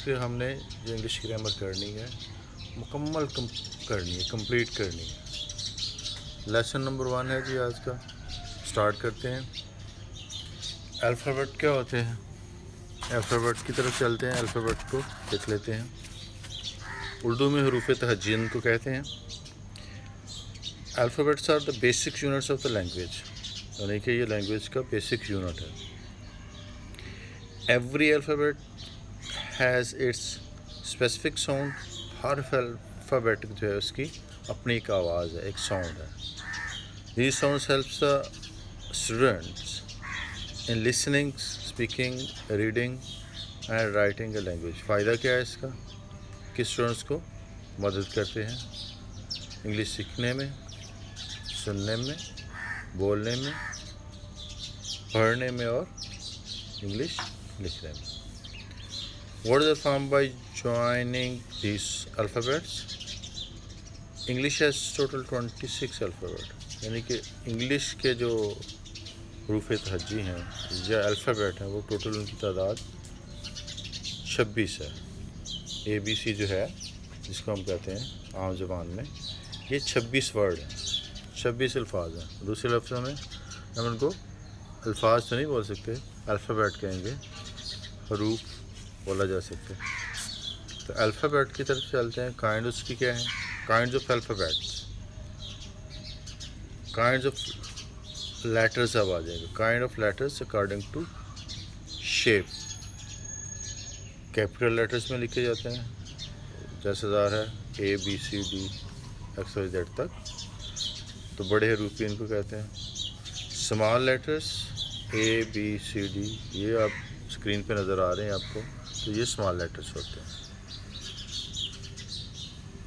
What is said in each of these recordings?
के हमने जो इंग्लिश ग्रामर करनी है मुकम्मल करनी है, कंप्लीट करनी है। लेसन नंबर 1 है जी आज का। स्टार्ट करते हैं। अल्फ़ाबेट क्या होते हैं? अल्फ़ाबेट की तरफ चलते हैं, अल्फ़ाबेट को देख लेते हैं। उर्दू में हरूफ तहजीन को कहते हैं। Alphabets are the basic units of the language, यानी कि ये लैंग्वेज का बेसिक यूनिट है। Every alphabet has its specific sound. हर अल्फ़ाबेट जो है उसकी अपनी एक आवाज़ है, एक साउंड है। These sounds helps the students in listening, speaking, reading and writing a language. फ़ायदा क्या है इसका कि स्टूडेंट्स को मदद करते हैं इंग्लिश सीखने में, सुनने में, बोलने में, पढ़ने में और इंग्लिश लिखने में। What is the form by joining these alphabets? English has total 26 alphabet, यानी कि इंग्लिश के जो हरूफ तहज्जी हैं या अल्फ़ाबेट हैं वो टोटल उनकी तादाद 26 है। ABC जो है जिसको हम कहते हैं आम ज़बान में, ये 26 वर्ड हैं, 26 अल्फाज हैं। दूसरे लफ्ज़ों में हम उनको अल्फाज तो नहीं बोल सकते, अल्फ़ाबेट कहेंगे, हरूफ बोला जा सकता है। तो अल्फ़ाबेट की तरफ चलते हैं। काइंड उसकी क्या है? Kinds of alphabets, kinds of letters अब आ जाएंगे। Kind of letters according to shape. Capital letters में लिखे जाते हैं, जैसेदार है ABCD XYZ तक, तो बड़े हरूफ भी इनको कहते हैं। स्मॉल लेटर्स ABCD, ये आप स्क्रीन पे नज़र आ रहे हैं आपको, तो ये स्मॉल लेटर्स होते हैं।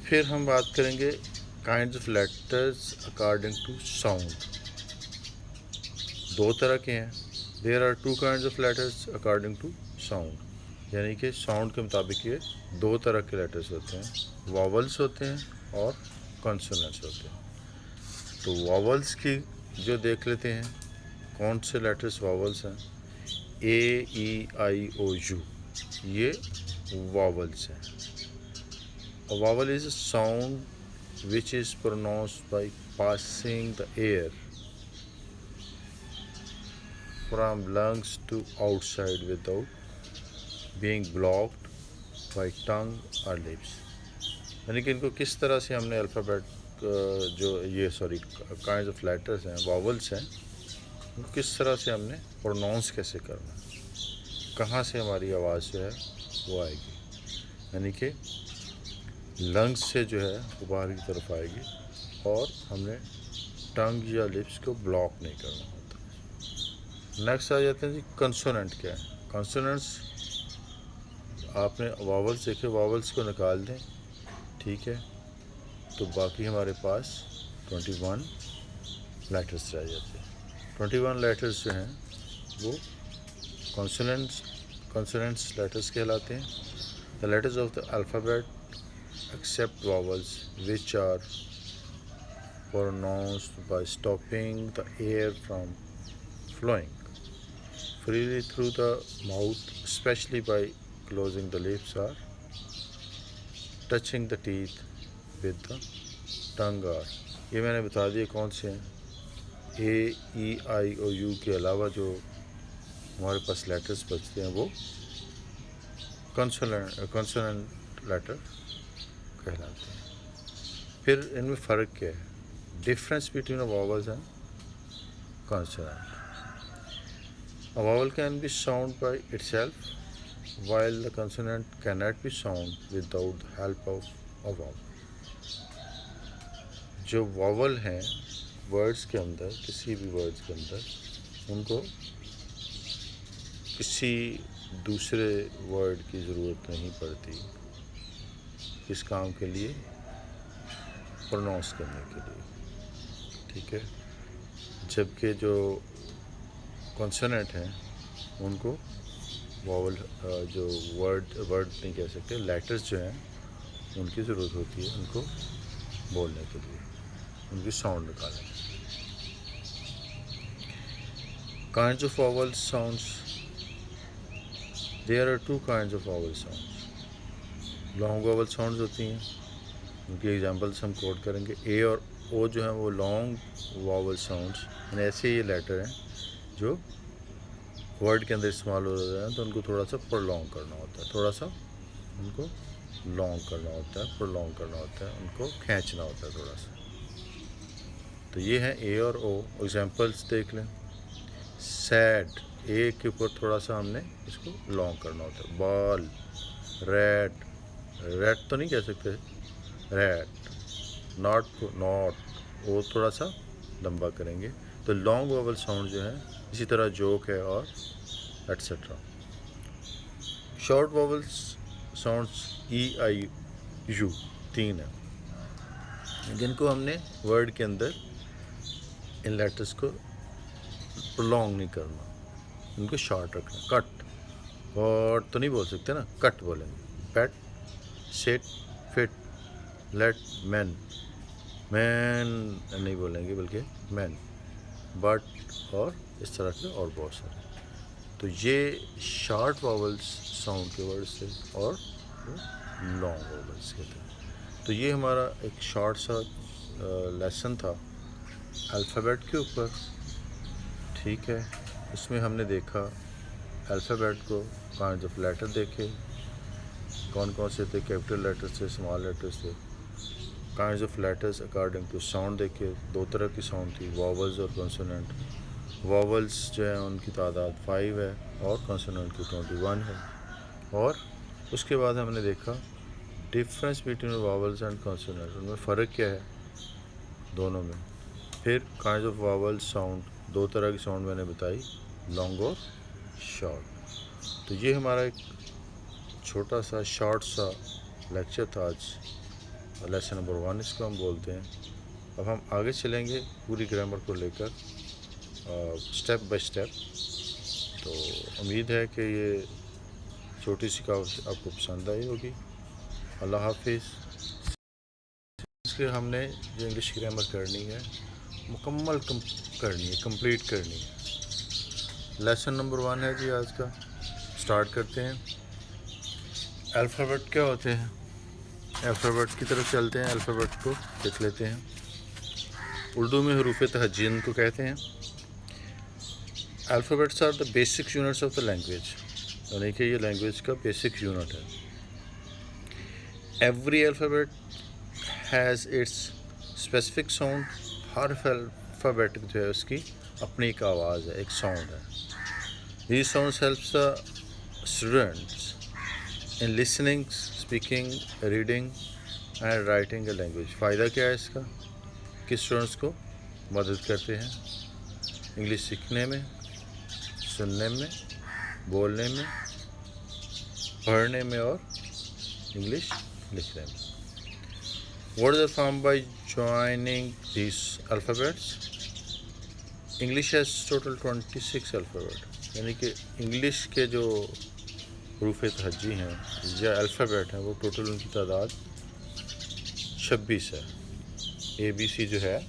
फिर हम बात करेंगे kinds of letters according to sound. दो तरह के हैं। There are 2 kinds of letters according to sound, यानी कि साउंड के मुताबिक ये 2 तरह के लेटर्स होते हैं। वॉवल्स होते हैं और कॉन्सोनेंट्स होते हैं। तो वॉवल्स की जो देख लेते हैं, कौन से लेटर्स वॉवल्स हैं? AEIOU, ये वॉवल्स हैं। A vowel is a sound which is pronounced by passing the air from lungs to outside without being blocked by tongue or lips। यानी कि इनको किस तरह से हमने अल्फ़ाबेट जो ये काइंड्स ऑफ लेटर्स हैं, वॉवल्स हैं, उनको किस तरह से हमने प्रोनाउंस कैसे करना है, कहाँ से हमारी आवाज़ जो है वो आएगी, यानी कि लंग्स से जो है वो बाहर की तरफ आएगी और हमने टंग या लिप्स को ब्लॉक नहीं करना होता। नेक्स्ट आ जाते हैं जी कंसोनेंट क्या है। कंसोनेंट्स आपने वॉवल्स देखे, वॉवल्स को निकाल दें, ठीक है, तो बाकी हमारे पास 21 लेटर्स रह जाते हैं। 21 लेटर्स जो हैं वो कंसोनेंट्स लेटर्स कहलाते हैं। The letters of the alphabet except vowels which are pronounced by stopping the air from flowing freely through the mouth, especially by closing the lips or touching the teeth with the tongue। और ये मैंने बता दिए कौन से हैं। AEIOU के अलावा जो हमारे पास लेटर्स बचते हैं वो कंसोनेंट लेटर कहलाते हैं। फिर इनमें फ़र्क क्या है? Difference between a vowels and consonant. A vowel can be sound by itself while the consonant can not be sound without the help of a vowel. जो वॉवल हैं वर्ड्स के अंदर, किसी भी वर्ड्स के अंदर, उनको किसी दूसरे वर्ड की ज़रूरत नहीं पड़ती इस काम के लिए, प्रोनाउंस करने के लिए, ठीक है। जबकि जो कॉन्सोनेंट हैं उनको वॉवल जो वर्ड नहीं कह सकते, लेटर्स जो हैं उनकी ज़रूरत होती है उनको बोलने के लिए, उनकी साउंड निकालने के लिए। Kinds of vowel sounds, there are 2 kinds of vowel sounds. Long vowel sounds होती हैं, उनकी एग्जांपल्स हम कोट करेंगे। ए और ओ जो हैं वो लॉन्ग वॉवल साउंड्स, यानी ऐसे ये लेटर हैं जो वर्ड के अंदर इस्तेमाल हो रहे हैं, तो उनको थोड़ा सा प्रोलॉन्ग करना होता है, थोड़ा सा उनको लॉन्ग करना होता है, प्रोलॉन्ग करना होता है, उनको खींचना होता है थोड़ा सा। तो ये हैं ए और ओ। एग्जांपल्स देख लें। सैड, ए के ऊपर थोड़ा सा हमने इसको लॉन्ग करना होता है। बॉल, रेड, रेड तो नहीं कह सकते, रेड। नॉट को नॉट, वो थोड़ा सा लंबा करेंगे। तो लॉन्ग वोवल साउंड जो है, इसी तरह जोक है और etcetera. Short vowels sounds E I you 3 है, जिनको हमने वर्ड के अंदर इन लेटर्स को प्रोलॉन्ग नहीं करना, इनको शॉर्ट रखना। कट, कट तो नहीं बोल सकते ना, कट बोलेंगे। Pet, set, fit, let, man, man नहीं बोलेंगे बल्कि मैन, बट और इस तरह के और बहुत सारे। तो ये शॉर्ट वॉवल्स साउंड के वर्ड से और लॉन्ग वॉवल्स के थे। तो ये हमारा एक शॉर्ट सा लेसन था अल्फ़ाबेट के ऊपर, ठीक है। इसमें हमने देखा अल्फ़ाबेट को, काइंड्स ऑफ लेटर देखे, कौन कौन से थे, कैपिटल लेटर्स थे, स्मॉल लेटर्स थे। Kinds of letters according to sound देखे, 2 तरह की साउंड थी, वॉवल्स और कॉन्सोनेंट। वॉवल्स जो है उनकी तादाद 5 है और कॉन्सोनेंट की 21 है। और उसके बाद हमने देखा difference between vowels and consonant, उनमें फ़र्क क्या है दोनों में। फिर काइंड्स ऑफ वॉवल साउंड, 2 तरह की साउंड मैंने बताई, लॉन्ग और शॉर्ट। तो ये हमारा एक छोटा सा शॉर्ट सा लेक्चर था आज, लेसन नंबर 1 इसको हम बोलते हैं। अब हम आगे चलेंगे पूरी ग्रामर को लेकर स्टेप बाय स्टेप। तो उम्मीद है कि ये छोटी सी कहावत आपको पसंद आई होगी। अल्लाह हाफिज़। इसके हमने जो इंग्लिश ग्रामर करनी है मुकम्मल करनी है, कंप्लीट करनी है। लेसन नंबर 1 है जी आज का, स्टार्ट करते हैं। अल्फ़ाबेट क्या होते हैं, अल्फ़ाबेट की तरफ चलते हैं, अल्फ़ाबेट को देख लेते हैं। उर्दू में हरूफ तहजीन को कहते हैं। Alphabets are the basic units of the language, यानी कि ये लैंग्वेज का बेसिक यूनिट है। Every alphabet has its specific sound. हर अल्फ़ाबेट जो है उसकी अपनी एक आवाज़ है, एक साउंड है। These sounds helps the students in listening, speaking, reading and writing a language. फ़ायदा क्या है इसका कि स्टूडेंट्स को मदद करते हैं इंग्लिश सीखने में, सुनने में, बोलने में, पढ़ने में और इंग्लिश लिखने में। Words are formed by joining this alphabets. English has total 26 alphabet, यानी कि इंग्लिश के जो हरूफ तहज्जी हैं या अल्फ़ाबेट हैं वो टोटल उनकी तादाद 26 है। ABC जो है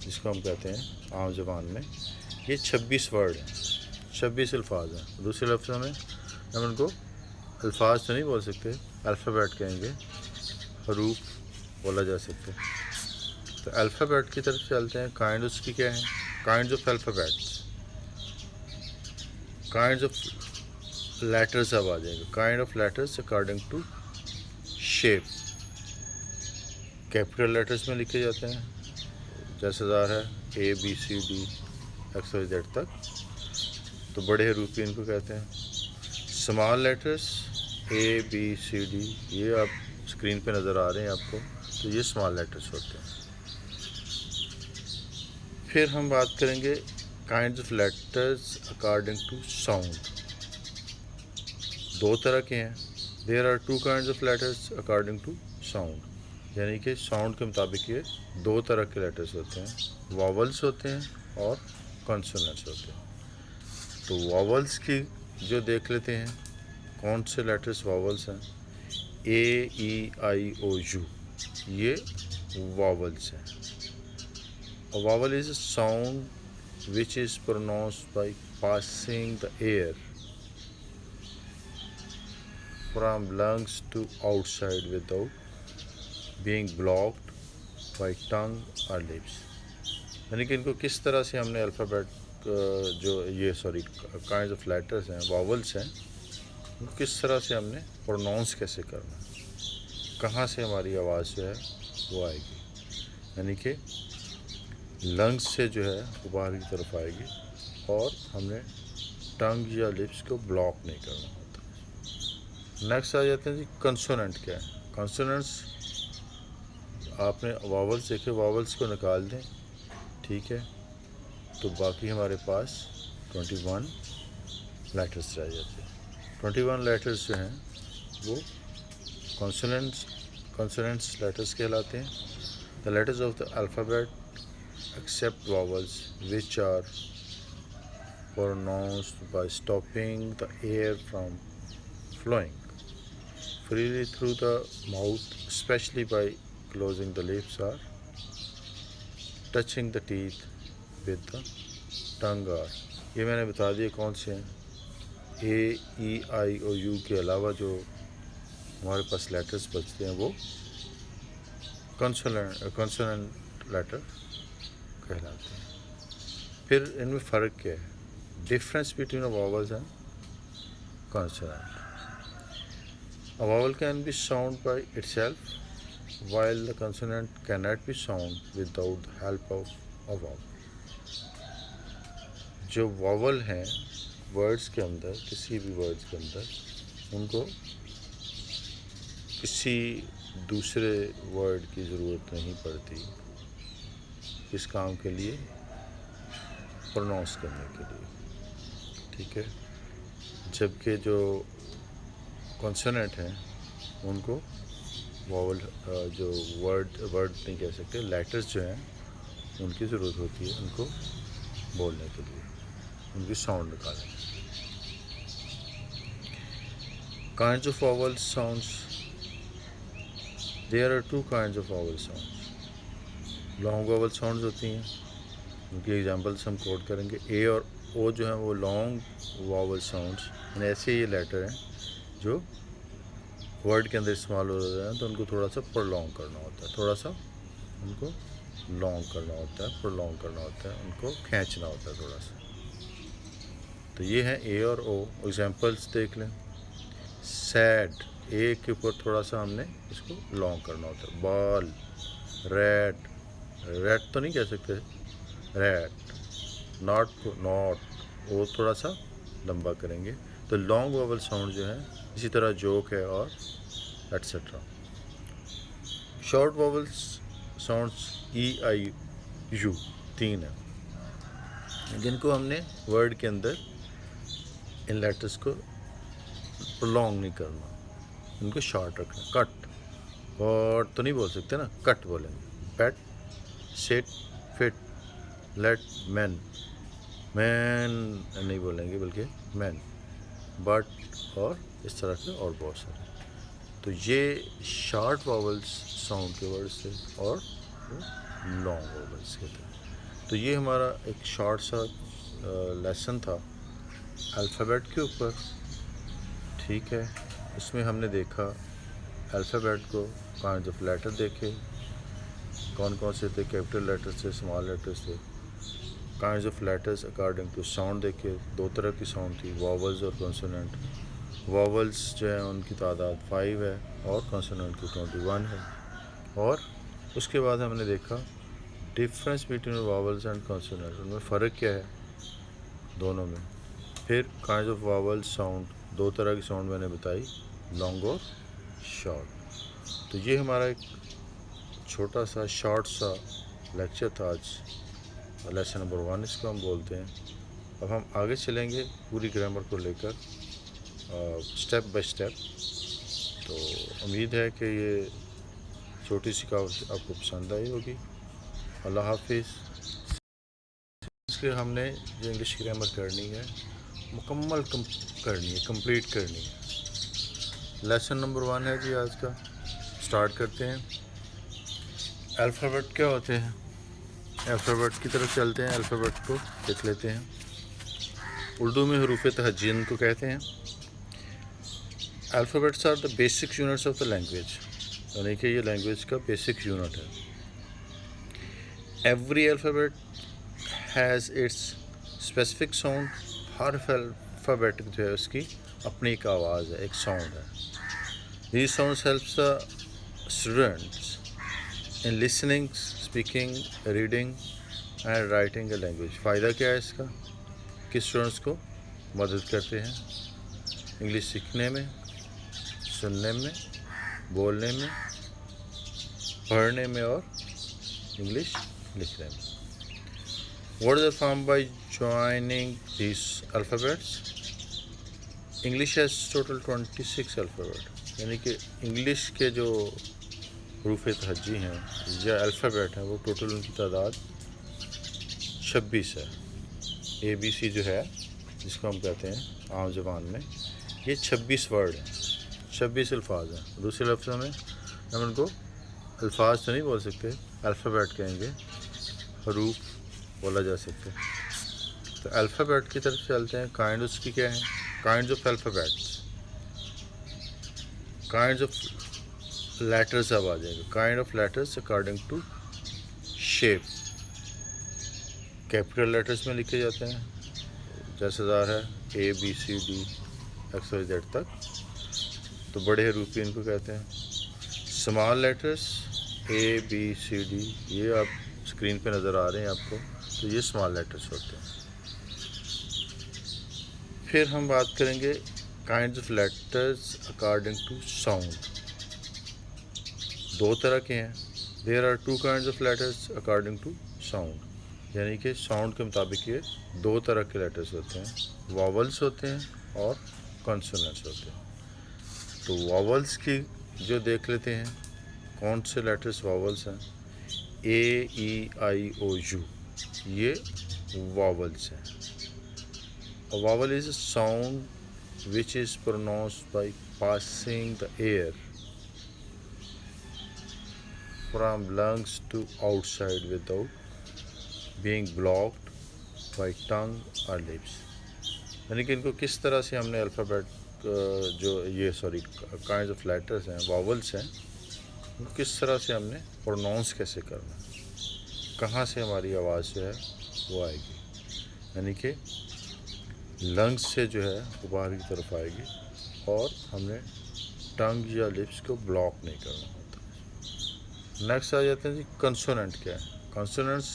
जिसको हम कहते हैं आम ज़बान में, ये 26 वर्ड हैं, 26 अल्फाज हैं। दूसरे लफ्ज़ों में हम उनको अल्फाज तो नहीं बोल सकते, अल्फ़ाबेट कहेंगे, हरूफ बोला जा सकता है। तो अल्फ़ाबेट की तरफ चलते हैं। काइंड्स की क्या है, kinds of alphabets, kinds of letters अब आ जाएंगे। Kind of letters according to shape. Capital letters में लिखे जाते हैं, जैसे ज़ाहिर है ABCD XYZ तक, तो बड़े हरूफ इनको कहते हैं। स्मॉल लेटर्स ABCD, ये आप स्क्रीन पे नज़र आ रहे हैं आपको, तो ये स्मॉल लेटर्स होते हैं। फिर हम बात करेंगे kinds of letters according to sound. 2 तरह के हैं। There are 2 kinds of letters according to sound, यानी कि साउंड के मुताबिक ये 2 तरह के लेटर्स होते हैं, वॉवल्स होते हैं और कॉन्सोनेंट्स होते हैं। तो वॉवल्स की जो देख लेते हैं, कौन से लेटर्स वॉवल्स हैं। AEIOU, ये वॉवल्स हैं। A vowel is a sound which is pronounced by passing the air from lungs to outside without being blocked by tongue or lips। यानी कि इनको किस तरह से हमने अल्फ़ाबेट जो ये काइंड ऑफ लेटर्स हैं, वॉवल्स हैं, उनको किस तरह से हमने प्रोनाउंस कैसे करना है, कहाँ से हमारी आवाज़ जो है वो आएगी। यानी कि लंग्स से जो है वो बाहर की तरफ आएगी और हमने टंग या लिप्स को ब्लॉक नहीं करना होता। नेक्स्ट आ जाते हैं जी कंसोनेंट क्या है। कंसोनेंट्स आपने वावल्स देखे, वावल्स को निकाल दें, ठीक है, तो बाकी हमारे पास 21 लेटर्स रह जाते हैं। 21 लेटर्स जो हैं वो कंसोनेंट्स लेटर्स कहलाते हैं। The letters of the alphabet except vowels which are pronounced by stopping the air from flowing freely through the mouth, especially by closing the lips or touching the teeth with the tongue are। ये मैंने बता दिया कौन से हैं। ए, ई, आई और you के अलावा जो हमारे पास लेटर्स बचते हैं वो कंसोनेंट लेटर कहलाते हैं। फिर इनमें फ़र्क क्या है, difference between a vowels and consonant। A vowel can be sound by itself while the consonant cannot be sound without the help of a vowel। जो वॉवल हैं वर्ड्स के अंदर, किसी भी वर्ड्स के अंदर, उनको किसी दूसरे वर्ड की ज़रूरत नहीं पड़ती इस काम के लिए, प्रोनाउंस करने के लिए, ठीक है। जबकि जो कॉन्सोनेंट हैं उनको वॉवल जो वर्ड नहीं कह सकते, लेटर्स जो हैं उनकी ज़रूरत होती है उनको बोलने के लिए, उनकी साउंड निकालने के लिए। Kinds of vowel sounds, there are 2 kinds of vowel sounds. Long vowel sounds होती हैं, उनकी एग्जांपल्स हम कोट करेंगे। ए और ओ जो हैं वो लॉन्ग वॉवल साउंड्स, यानी ऐसे ये लेटर हैं जो वर्ड के अंदर इस्तेमाल हो रहे हैं, तो उनको थोड़ा सा प्रोलॉन्ग करना होता है, थोड़ा सा उनको लॉन्ग करना होता है, प्रोलॉन्ग करना होता है, उनको खींचना होता है थोड़ा सा। तो ये हैं ए और ओ। एग्जांपल्स देख लें। सैड, ए के ऊपर थोड़ा सा हमने इसको लॉन्ग करना होता है। बॉल, रेड, रेड तो नहीं कह सकते, रेड। नॉट को नॉट, वो थोड़ा सा लंबा करेंगे। तो लॉन्ग वॉवल साउंड जो है, इसी तरह जोक है और etcetera. Short vowel sounds E, I, you 3 हैं, जिनको हमने वर्ड के अंदर इन लेटर्स को प्रोलॉन्ग नहीं करना, इनको शॉर्ट रखना। कट, कट तो नहीं बोल सकते ना, कट बोलेंगे। Pet, sit, fit, let, man, man नहीं बोलेंगे बल्कि मैन, बट और इस तरह के और बहुत सारे। तो ये शॉर्ट वॉवल्स साउंड के वर्ड्स थे और लॉन्ग वॉवल्स के थे। तो ये हमारा एक शॉर्ट सा लेसन था अल्फ़ाबेट के ऊपर, ठीक है। इसमें हमने देखा अल्फ़ाबेट को, काइंड्स ऑफ लेटर देखे, कौन कौन से थे, कैपिटल लेटर्स थे, स्मॉल लेटर्स थे। Kinds of letters according to sound देखे, 2 तरह की साउंड थी, वॉवल्स और कंसोनेंट। वॉवल्स जो है उनकी तादाद 5 है और कंसोनेंट की 21 है। और उसके बाद हमने देखा difference between vowels and consonant, उनमें फ़र्क क्या है दोनों में। फिर काइंड्स ऑफ वॉवल्स साउंड, 2 तरह की साउंड मैंने बताई, लॉन्ग और शॉर्ट। तो ये हमारा एक छोटा सा शॉर्ट सा लेक्चर था आज, लेसन नंबर 1 इसको हम बोलते हैं। अब हम आगे चलेंगे पूरी ग्रामर को लेकर स्टेप बाय स्टेप। तो उम्मीद है कि ये छोटी सी कहावत आपको पसंद आई होगी। अल्लाह हाफिज़। इसके हमने जो इंग्लिश ग्रामर करनी है मुकम्मल करनी है, कंप्लीट करनी है। लेसन नंबर 1 है जी आज का, स्टार्ट करते हैं। अल्फ़ाबेट क्या होते हैं, अल्फ़ाबेट की तरफ चलते हैं, अल्फ़ाबेट को देख लेते हैं। उर्दू में हरूफ तहजीन को कहते हैं। Alphabets are the basic units of the language, यानी कि ये लैंग्वेज का बेसिक यूनिट है. Every alphabet has its specific sound. हर अल्फ़ाबेट जो है उसकी अपनी एक आवाज़ है, एक साउंड है. These sounds helps the students in listening, speaking, reading and writing a language. फ़ायदा क्या है इसका कि स्टूडेंट्स को मदद करते हैं इंग्लिश सीखने में, सुनने में, बोलने में, पढ़ने में और इंग्लिश लिखने में. What is the form by joining these alphabets? English has total 26 alphabet, यानी कि इंग्लिश के जो हरूफ तहज्जी हैं या अल्फ़ाबेट हैं वो टोटल उनकी तादाद 26 है. ABC जो है जिसको हम कहते हैं आम ज़बान में, ये 26 वर्ड हैं, 26 अल्फाज हैं. दूसरे लफ्ज़ों में हम उनको अल्फाज तो नहीं बोल सकते, अल्फ़ाबेट कहेंगे, हरूफ बोला जा सकता है. तो अल्फ़ाबेट की तरफ चलते हैं. काइंड उसकी क्या है? Kinds of alphabets, kinds of letters अब आ जाएगा. Kind of letters according to shape. Capital letters में लिखे जाते हैं, जैसे ज़ाहिर है ABCD XYZ तक, तो बड़े हरूफ भी इनको कहते हैं. स्मॉल लेटर्स ABCD, ये आप स्क्रीन पे नज़र आ रहे हैं आपको, तो ये स्मॉल लेटर्स होते हैं. फिर हम बात करेंगे kinds of letters according to sound. दो तरह के हैं. There are two kinds of letters according to sound, यानी कि साउंड के मुताबिक ये दो तरह के लेटर्स होते हैं. वॉवल्स होते हैं और कॉन्सोनेंट्स होते हैं. तो वॉवल्स की जो देख लेते हैं, कौन से लेटर्स वॉवल्स हैं. AEIOU, ये वॉवल्स हैं. A vowel is a sound which is pronounced by passing the air from lungs to outside without being blocked by tongue or lips. यानी कि इनको किस तरह से हमने अल्फ़ाबेट जो ये काइंड्स ऑफ लेटर्स हैं, वॉवल्स हैं, उनको किस तरह से हमने प्रोनाउंस कैसे करना, कहाँ से हमारी आवाज़ जो है वो आएगी. यानी कि लंग्स से जो है वो बाहर की तरफ आएगी और हमने टंग या लिप्स को ब्लॉक नहीं करना होता. नेक्स्ट आ जाते हैं जी कंसोनेंट. क्या है कंसोनेंट्स?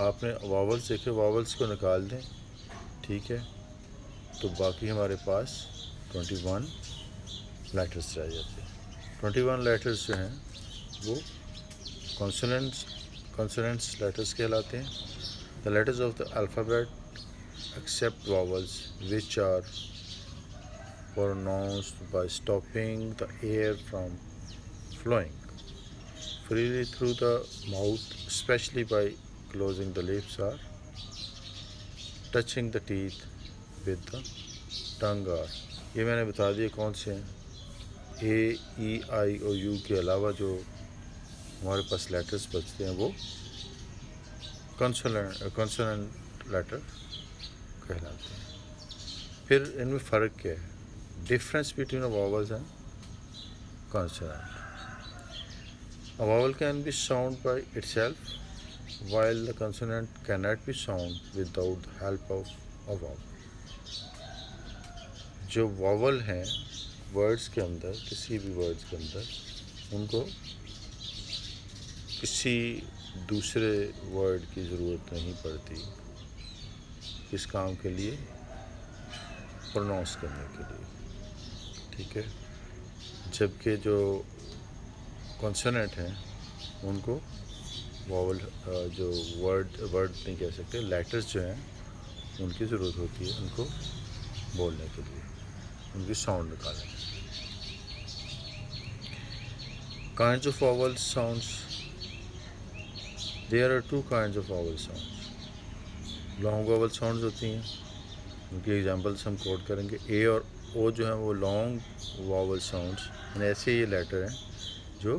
आपने वॉवल्स देखे, वॉवल्स को निकाल दें, ठीक है, तो बाकी हमारे पास 21 लेटर्स रह जाते हैं. 21 लेटर्स जो हैं वो कंसोनेंट्स लेटर्स कहलाते हैं. The letters of the alphabet except vowels which are pronounced by stopping the air from flowing freely through the mouth, especially by closing the lips or touching the teeth with the tongue. और ये मैंने बता दिया कौन से हैं. AEIOU के अलावा जो हमारे पास लेटर्स बचते हैं वो कंसोनेंट लेटर कहलाते हैं. फिर इनमें फ़र्क क्या है? Difference between a vowels and consonant. A vowel can be sound by itself while the consonant can not be sound without the help of a vowel. जो वॉवल हैं वर्ड्स के अंदर, किसी भी वर्ड्स के अंदर, उनको किसी दूसरे वर्ड की ज़रूरत नहीं पड़ती इस काम के लिए, प्रोनाउंस करने के लिए, ठीक है. जबकि जो कॉन्सोनेंट हैं उनको वॉवल जो वर्ड नहीं कह सकते, लेटर्स जो हैं उनकी ज़रूरत होती है उनको बोलने के लिए, उनकी साउंड निकालने के लिए. Kinds of vowel sounds. There are two kinds of vowel sounds. Long vowel sounds होती हैं, उनकी एग्जांपल्स हम कोट करेंगे. ए और ओ जो हैं वो लॉन्ग वॉवल साउंड्स, यानी ऐसे ये लेटर हैं जो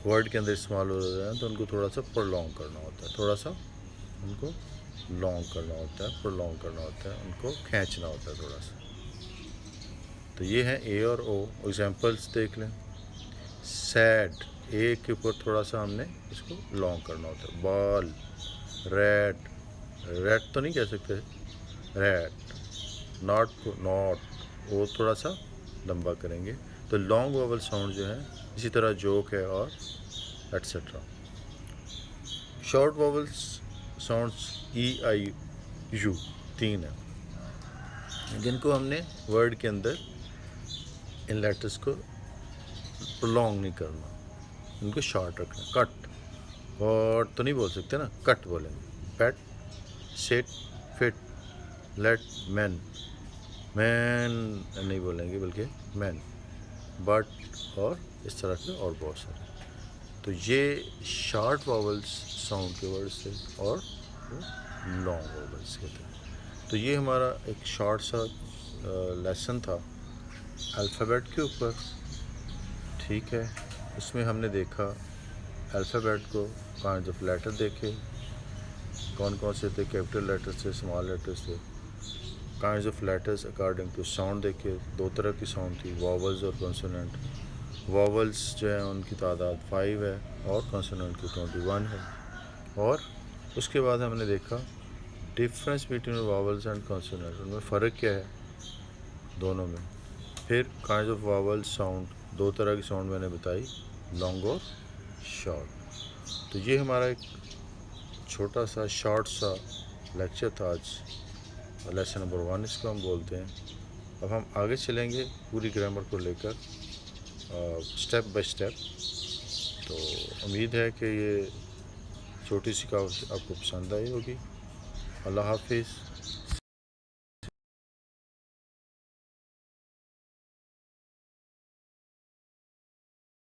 वर्ड के अंदर इस्तेमाल हो रहे हैं, तो उनको थोड़ा सा प्रोलॉन्ग करना होता है, थोड़ा सा उनको लॉन्ग करना होता है, प्रोलॉन्ग करना होता है, उनको खींचना होता है थोड़ा सा. तो ये हैं ए और ओ। एग्जांपल्स देख लें। सैड, ए के ऊपर थोड़ा सा हमने इसको लॉन्ग करना होता है। बॉल, रेड, रेड तो नहीं कह सकते, रेड। नॉट को नॉट, वो थोड़ा सा लंबा करेंगे। तो लॉन्ग वोवल साउंड जो है, इसी तरह जोक है और etcetera. Short vowels sounds E I you 3 है, जिनको हमने वर्ड के अंदर इन लेटर्स को प्रोलॉन्ग नहीं करना, इनको शॉर्ट रखना। कट, और तो नहीं बोल सकते ना, कट बोलेंगे। Pet, sit, fit, let, man, man नहीं बोलेंगे बल्कि मैन, बट, और इस तरह के और बहुत सारे। तो ये शॉर्ट वॉवल्स साउंड के वर्ड्स थे और लॉन्ग वॉवल्स के थे। तो ये हमारा एक शॉर्ट सा लेसन था अल्फ़ाबेट के ऊपर, ठीक है। इसमें हमने देखा अल्फ़ाबेट को, काइंड ऑफ लेटर देखे, कौन कौन से थे, कैपिटल लेटर्स थे, स्मॉल लेटर्स थे। Kind of letters according to sound देखे, 2 तरह की साउंड थी, वॉवल्स और कॉन्सोनेंट। वॉवल्स जो है उनकी तादाद 5 है और कॉन्सोनेंट की 21 है। और उसके बाद हमने देखा difference between vowels and consonant, उनमें फ़र्क क्या है दोनों में। फिर काइंड ऑफ वॉवल साउंड, 2 तरह की साउंड मैंने बताई, लॉन्ग और शॉर्ट। तो ये हमारा एक छोटा सा शॉर्ट सा लेक्चर था आज, लेसन नंबर 1 इसको हम बोलते हैं। अब हम आगे चलेंगे पूरी ग्रामर को लेकर स्टेप बाय स्टेप। तो उम्मीद है कि ये छोटी सी कहावत आपको पसंद आई होगी। अल्लाह हाफिज़।